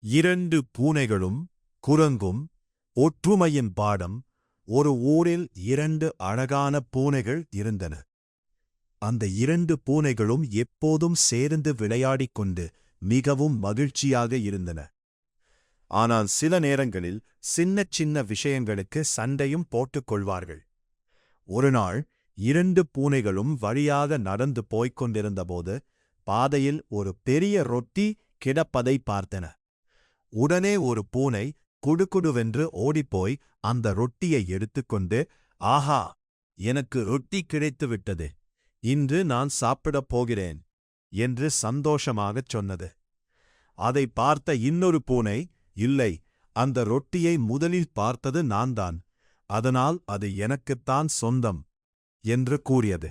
இரண்டு பூனைகளும் குரங்கும் ஒற்றுமையின் பாடம். ஒரு ஊரில் இரண்டு அழகான பூனைகள் இருந்தன. அந்த இரண்டு பூனைகளும் எப்போதும் சேர்ந்து விளையாடிக் கொண்டு மிகவும் மகிழ்ச்சியாக இருந்தன. ஆனால் சில நேரங்களில் சின்ன சின்ன விஷயங்களுக்கு சண்டையும் போட்டுக் கொள்வார்கள். ஒருநாள் இரண்டு பூனைகளும் வழியாக நடந்து போய்க் கொண்டிருந்தபோது பாதையில் ஒரு பெரிய ரொட்டி கிடப்பதை பார்த்தன. உடனே ஒரு பூனை குடுகுடுவென்று ஓடிப்போய் அந்த ரொட்டியை எடுத்துக்கொண்டு, ஆஹா, எனக்கு ரொட்டி கிடைத்துவிட்டது, இன்று நான் சாப்பிடப் போகிறேன் என்று சந்தோஷமாகச் சொன்னது. அதை பார்த்த இன்னொரு பூனை, இல்லை, அந்த ரொட்டியை முதலில் பார்த்தது நான்தான், அதனால் அது எனக்குத்தான் சொந்தம் என்று கூறியது.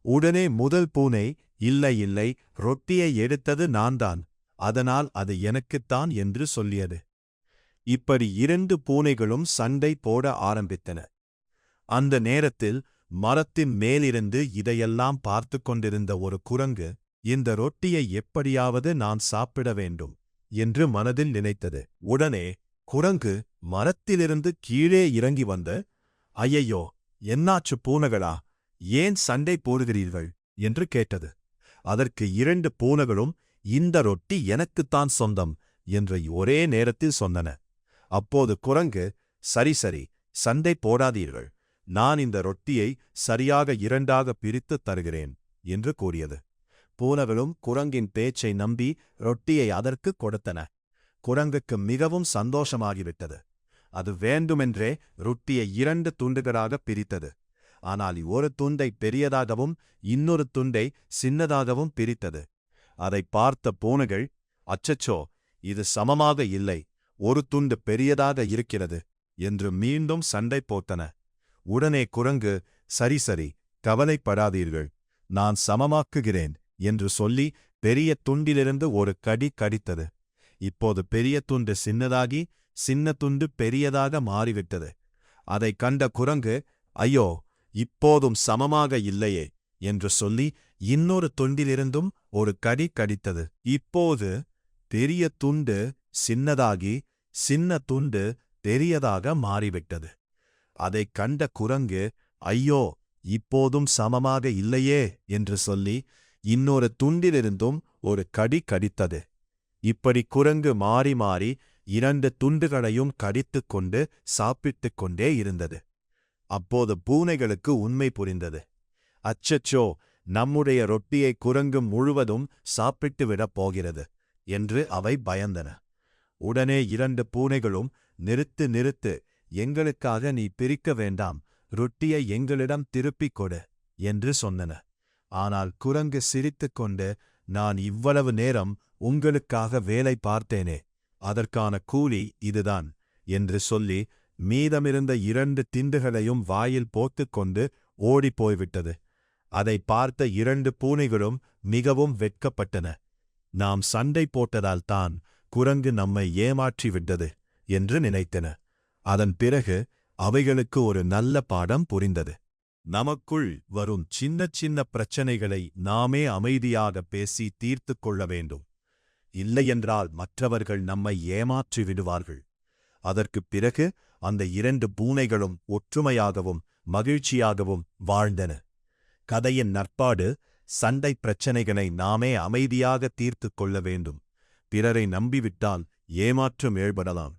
உடனே முதல் பூனை, இல்லை இல்லை, ரொட்டியை எடுத்தது நான்தான், அதனால் அது எனக்குத்தான் என்று சொல்லியது. இப்படி இரண்டு பூனைகளும் சண்டை போட ஆரம்பித்தன. அந்த நேரத்தில் மரத்தின் மேலிருந்து இதையெல்லாம் பார்த்து கொண்டிருந்த ஒரு குரங்கு, இந்த ரொட்டியை எப்படியாவது நான் சாப்பிட வேண்டும் என்று மனதில் நினைத்தது. உடனே குரங்கு மரத்திலிருந்து கீழே இறங்கி வந்து, ஐயையோ, என்னாச்சு பூனைகளா, ஏன் சண்டை போடுகிறீர்கள் என்று கேட்டது. அதற்கு இரண்டு பூனைகளும், இந்த ரொட்டி எனக்குத்தான் சொந்தம் என்று ஒரே நேரத்தில் சொன்னன. அப்போது குரங்கு, சரி சரி, சண்டை போடாதீர்கள், நான் இந்த ரொட்டியை சரியாக இரண்டாக பிரித்துத் தருகிறேன் என்று கூறியது. பூனைகளும் குரங்கின் பேச்சை நம்பி ரொட்டியை அதற்கு கொடுத்தன. குரங்குக்கு மிகவும் சந்தோஷமாகிவிட்டது. அது வேண்டுமென்றே ரொட்டியை இரண்டு துண்டுகளாக பிரித்தது. ஆனால் ஒரு துண்டை பெரியதாகவும் இன்னொரு துண்டை சின்னதாகவும் பிரித்தது. அதை பார்த்த பூனைகள், அச்சச்சோ, இது சமமாக இல்லை, ஒரு துண்டு பெரியதாக இருக்கிறது என்று மீண்டும் சண்டை போட்டன. உடனே குரங்கு, சரி சரி, கவலைப்படாதீர்கள், நான் சமமாக்குகிறேன் என்று சொல்லி பெரிய துண்டிலிருந்து ஒரு கடி கடித்தது. இப்போது பெரிய துண்டு சின்னதாகி சின்ன துண்டு பெரியதாக மாறிவிட்டது. அதைக் கண்ட குரங்கு, ஐயோ, இப்போதும் சமமாக இல்லையே என்று சொல்லி இன்னொரு துண்டிலிருந்தும் ஒரு கடி கடித்தது. இப்போது பெரிய துண்டு சின்னதாகி சின்ன துண்டு பெரியதாக மாறிவிட்டது. அதைக் கண்ட குரங்கு, ஐயோ, இப்போதும் சமமாக இல்லையே என்று சொல்லி இன்னொரு துண்டிலிருந்தும் ஒரு கடி கடித்தது. இப்படி குரங்கு மாறி மாறி இரண்டு துண்டுகளையும் கடித்துக் கொண்டு சாப்பிட்டுக் கொண்டே இருந்தது. அப்போது பூனைகளுக்கு உண்மை புரிந்தது. அச்சச்சோ, நம்முடைய ரொட்டியை குரங்கு முழுவதும் சாப்பிட்டு விடப் போகிறது என்று அவை பயந்தன. உடனே இரண்டு பூனைகளும், நிறுத்து நிறுத்து, எங்களுக்காக நீ பிரிக்க வேண்டாம், ரொட்டியை எங்களிடம் திருப்பிக் கொடு என்று சொன்னன. ஆனால் குரங்கு சிரித்துக்கொண்டு, நான் இவ்வளவு நேரம் உங்களுக்காக வேலை பார்த்தேனே, அதற்கான கூலி இதுதான் என்று சொல்லி மீதமிருந்த இரண்டு திண்டுகளையும் வாயில் போட்டுக்கொண்டு ஓடிப்போய்விட்டது. அதை பார்த்த இரண்டு பூனைகளும் மிகவும் வெட்கப்பட்டன. நாம் சண்டை போட்டதால்தான் குரங்கு நம்மை ஏமாற்றிவிட்டது என்று நினைத்தன. அதன் பிறகு அவைகளுக்கு ஒரு நல்ல பாடம் புரிந்தது. நமக்குள் வரும் சின்ன சின்ன பிரச்சனைகளை நாமே அமைதியாக பேசி தீர்த்து கொள்ள வேண்டும். இல்லையென்றால் மற்றவர்கள் நம்மை ஏமாற்றி விடுவார்கள். அதற்குப் பிறகு அந்த இரண்டு பூனைகளும் ஒற்றுமையாகவும் மகிழ்ச்சியாகவும் வாழ்ந்தன. கதையின் நற்பாடு, சண்டை பிரச்சனைகளை நாமே அமைதியாக தீர்த்து கொள்ள வேண்டும். பிறரை நம்பிவிட்டால் ஏமாற்றம் ஏற்படலாம்.